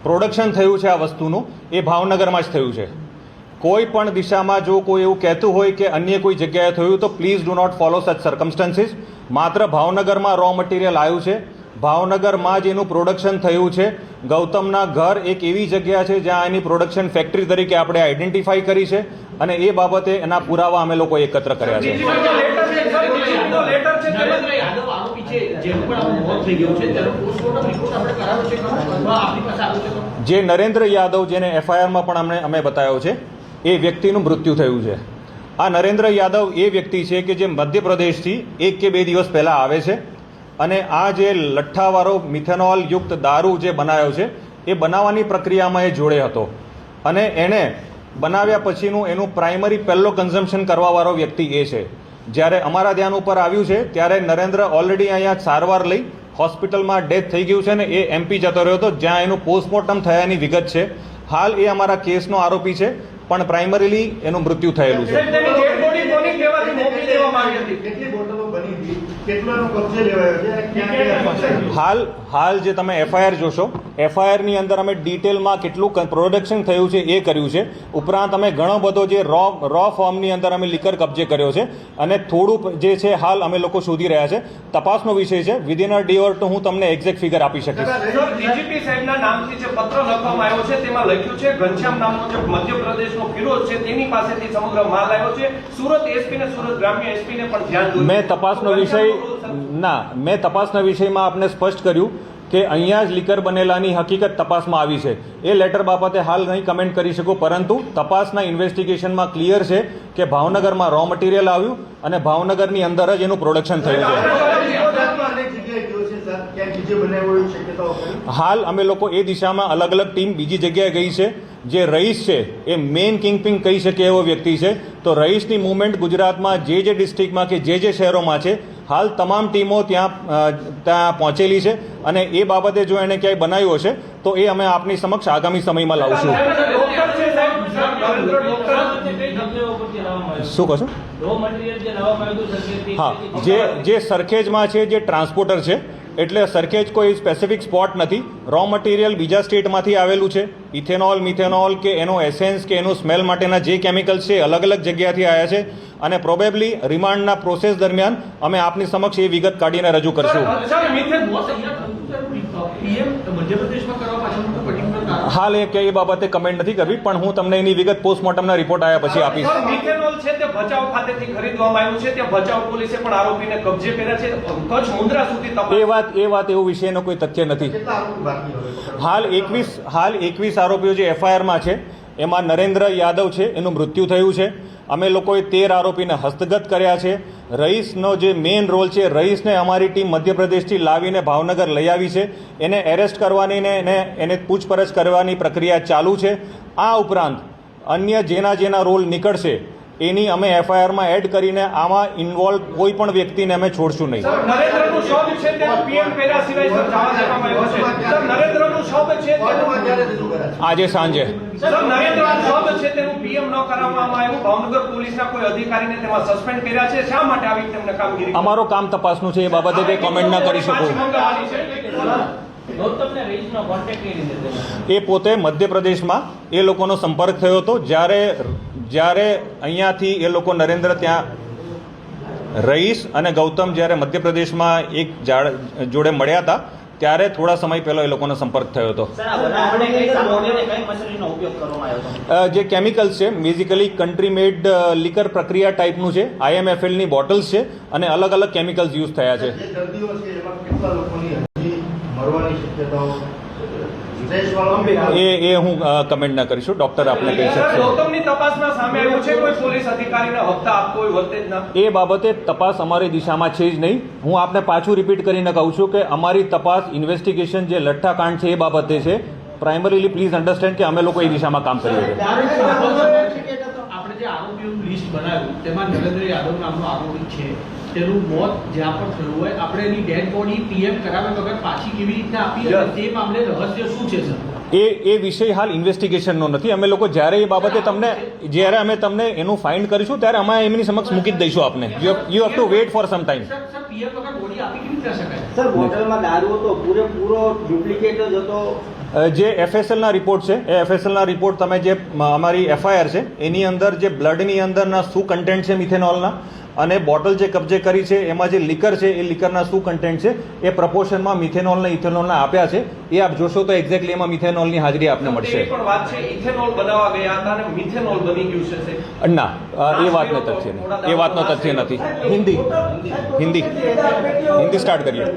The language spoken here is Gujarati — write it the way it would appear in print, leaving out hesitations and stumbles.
પ્રોડક્શન થયું છે આ વસ્તુનું એ ભાવનગરમાં જ થયું છે. કોઈ પણ દિશામાં જો કોઈ એવું કહેતું હોય કે અન્ય કોઈ જગ્યાએ થયું તો please do not follow such circumstances. માત્ર ભાવનગરમાં રો મટીરિયલ આવ્યું છે, ભાવનગરમાં જ એનું પ્રોડક્શન થયું છે. ગૌતમના ઘર એક એવી જગ્યા છે જ્યાં એની પ્રોડક્શન ફેક્ટરી તરીકે આપણે આઈડેન્ટિફાઈ કરી છે અને એ બાબતે એના પુરાવા અમે લોકો એકત્ર કર્યા છે. જે નરેન્દ્ર યાદવ, જેને એફઆઈઆરમાં પણ અમે બતાવ્યો છે, એ વ્યક્તિનું મૃત્યુ થયું છે. આ નરેન્દ્ર યાદવ એ વ્યક્તિ છે કે જે મધ્યપ્રદેશથી 1 કે 2 દિવસ પહેલાં આવે છે અને આ જે લઠ્ઠાવાળો મિથેનોલ યુક્ત દારૂ જે બનાવ્યો છે એ બનાવવાની પ્રક્રિયામાં એ જોડે હતો અને એણે બનાવ્યા પછીનું એનું પ્રાઇમરી પહેલો કન્ઝમ્પશન કરવાવાળો વ્યક્તિ એ છે. જ્યારે અમારા ધ્યાન ઉપર આવ્યું છે ત્યારે નરેન્દ્ર ઓલરેડી અહીંયા સારવાર લઈ હોસ્પિટલમાં ડેથ થઈ ગયું છે ને એ એમપી જતો રહ્યો હતો, જ્યાં એનું પોસ્ટમોર્ટમ થયાની વિગત છે. હાલ એ અમારા કેસનો આરોપી છે પણ પ્રાઇમરીલી એનું મૃત્યુ થયેલું છે. હાલ જે તમે એફઆઈઆર જોશો, એફઆઈઆરની અંદર અમે ડિટેલમાં કેટલું પ્રોડક્શન થયું છે એ કર્યું છે. ઉપરાંત અમે ઘણો બધો જે રો ફોર્મની અંદર અમે લીકર કબજે કર્યો છે અને થોડું જે છે હાલ અમે લોકો શોધી રહ્યા છે. તપાસનો વિષય છે. Within a day or two હું તમને એક્ઝેક્ટ ફિગર આપી શકીશ. ડીજીપી સાહેબના નામથી જે પત્ર લખવામાં આવ્યો છે તેમાં લખ્યું છે ઘનશ્યામ નામનો જે મધ્યપ્રદેશનો ફિરોઝ છે તેની પાસેથી સમગ્ર માલ આવ્યો છે. સુરત એસપી ને સુરત ગ્રામ્ય એસપી ને પણ ધ્યાન દોર્યું. મેં તપાસના વિષયમાં આપને સ્પષ્ટ કર્યું કે અહીંયા જ લીકર બનેલાની હકીકત તપાસમાં આવી છે. એ લેટર બાબતે હાલ નહીં કમેન્ટ કરી શકું, પરંતુ તપાસના ઇન્વેસ્ટિગેશનમાં ક્લિયર છે કે ભાવનગરમાં રો મટીરિયલ આવ્યું અને ભાવનગરની અંદર જ એનું પ્રોડક્શન થયું છે. હાલ અમે લોકો એ દિશામાં અલગ અલગ ટીમ બીજી જગ્યાએ ગઈ છે. જે રહીશ છે એ મેઇન કિંગપિન કહી શકે એવો વ્યક્તિ છે. તો રહીશની મુવમેન્ટ ગુજરાતમાં જે ડિસ્ટ્રિક્ટમાં કે જે શહેરોમાં છે હાલ તમામ ટીમો ત્યાં પહોંચેલી છે અને એ બાબતે જો એને ક્યાંય બનાવ્યું હશે તો એ અમે આપની સમક્ષ આગામી સમયમાં લાવશું. શું કહો છો? હા, જે સરખેજમાં છે, જે ટ્રાન્સપોર્ટર છે, એટલે સરખેજ કોઈ સ્પેસિફિક સ્પોટ નથી. રો મટીરિયલ બીજા સ્ટેટમાંથી આવેલું છે. ઇથેનોલ, મિથેનોલ કે એનો એસેન્સ કે એનું સ્મેલ માટેના જે કેમિકલ્સ છે અલગ અલગ જગ્યાથી આવ્યા છે અને પ્રોબેબલી રિમાન્ડના પ્રોસેસ દરમિયાન અમે આપની સમક્ષ એ વિગત કાઢીને રજૂ કરશું. હાલ એ બાબતે કમેન્ટ નથી કરવી, પણ હું તમને એની વિગત પોસ્ટમોર્ટમના રિપોર્ટ આવ્યા પછી આપીશ. મિથેનોલ છે તે ભચાઉ ખાતેથી ખરીદવામાં આવ્યું છે. ત્યાં ભચાઉ પોલીસે પણ આરોપીને કબજે કર્યા છે. કચ્છ મુન્દ્રા સુધી તપાસ. એ વાત એવું વિષયનો કોઈ તથ્ય નથી. હાલ 21 આરોપીઓ જે એફઆઈઆરમાં છે એમાં નરેન્દ્ર યાદવ છે, એનું મૃત્યુ થયું છે. અમે લોકોએ 13 આરોપીને હસ્તગત કર્યા છે. રહીશનો જે મેઇન રોલ છે, રહીશને અમારી ટીમ મધ્યપ્રદેશથી લાવીને ભાવનગર લઈ આવી છે. એને એરેસ્ટ કરવાની ને એને પૂછપરછ કરવાની પ્રક્રિયા ચાલુ છે. આ ઉપરાંત અન્ય જેના રોલ નીકળશે એની અમે એફઆઈઆરમાં એડ કરીને આમાં ઇન્વોલ્વ કોઈ પણ વ્યક્તિને અમે છોડશું નહીં. નરેન્દ્રનું શબ છે તે પીએમ પેરા સિવાય સર જવા દેવામાં આવ્યો છે. સર નરેન્દ્રનું શબ છે આજે સાંજે નરેન્દ્રનું શબ છે તેનું પીએમ ન કરાવવામાં આવ્યું. ભાવનગર પોલીસના કોઈ અધિકારીને તેમાં સસ્પેન્ડ કર્યા છે. શા માટે આવી તેમને કામગીરી? અમારું કામ તપાસનું છે, એ બાબતે કંઈ કોમેન્ટ ના કરી શકું. એ પોતે મધ્યપ્રદેશમાં એ લોકોનો સંપર્ક થયો હતો જ્યારે અહીંયાથી એ લોકો નરેન્દ્ર ત્યાં રહીશ અને ગૌતમ જ્યારે મધ્યપ્રદેશમાં એક જોડે મળ્યા હતા ત્યારે થોડા સમય પહેલો એ લોકોનો સંપર્ક થયો હતો. જે કેમિકલ્સ છે બેઝિકલી કન્ટ્રી મેડ લીકર પ્રક્રિયા ટાઈપનું છે. IMFLની બોટલ્સ છે અને અલગ અલગ કેમિકલ્સ યુઝ થયા છે. એ હું કમેન્ટ ના કરીશું. ડોક્ટર આપને કહી શકશે. ગૌતમની તપાસમાં સામે આવ્યું છે કોઈ પોલીસ અધિકારીને હપ્તા આપતો હોય વર્તે જ ના. એ બાબતે તપાસ અમારી દિશામાં છે જ નહીં. હું આપને પાછું રિપીટ કરીને કહું છું કે અમારી તપાસ ઇન્વેસ્ટિગેશન જે લઠ્ઠાકાંડ છે એ બાબતે છે. પ્રાઇમરીલી પ્લીઝ અન્ડરસ્ટેન્ડ કે અમે લોકો એ દિશામાં કામ કરીએ છીએ. આપણે જે આરોપીઓનું લિસ્ટ બનાવ્યું તેમાં નરેન્દ્ર યાદવ નામનો આરોપી છે. તેનું મોત જ્યાં પણ થયું હોય આપણે એની ડેડ બોડી પીએમ કરાવ્યા વગર પાછી કેવી રીતના આપી તે મામલે રહસ્ય શું છે સર? એ વિષય હાલ ઇન્વેસ્ટિગેશનનો નથી. અમે લોકો જ્યારે એ બાબતે જ્યારે અમે તમને એનું ફાઇન્ડ કરીશું ત્યારે અમે એમની સમક્ષ મૂકી જ દઈશું આપને. You have to weight for some time. Sir PM વગર બોડી આપી કેવી રીતે શકાય? સર બોટલમાં દારૂ હતો, પૂરેપૂરો ડુપ્લિકેટ જ હતો. જે એફએસએલના રિપોર્ટ છે એ એફએસએલના રિપોર્ટ તમે જે અમારી એફઆઈઆર છે એની અંદર જે બ્લડની અંદરના શું કન્ટેન્ટ છે મિથેનોલના અને બોટલ જે કબજે કરી છે એમાં જે લીકર છે એ લીકરના શું કન્ટેન્ટ છે એ પ્રપોર્શનમાં મિથેનોલ ને ઇથેનોલના આપ્યા છે એ આપ જોશો તો એક્ઝેક્ટલી એમાં મિથેનોલની હાજરી આપને મળશે. એ પણ વાત છે ઇથેનોલ બનાવવા ગયા હતા અને મિથેનોલ બની ગયું છે સાહેબ. ના એ વાતનો તથ્ય નહીં, એ વાતનો તથ્ય નથી. હિન્દી સ્ટાર્ટ કરીએ.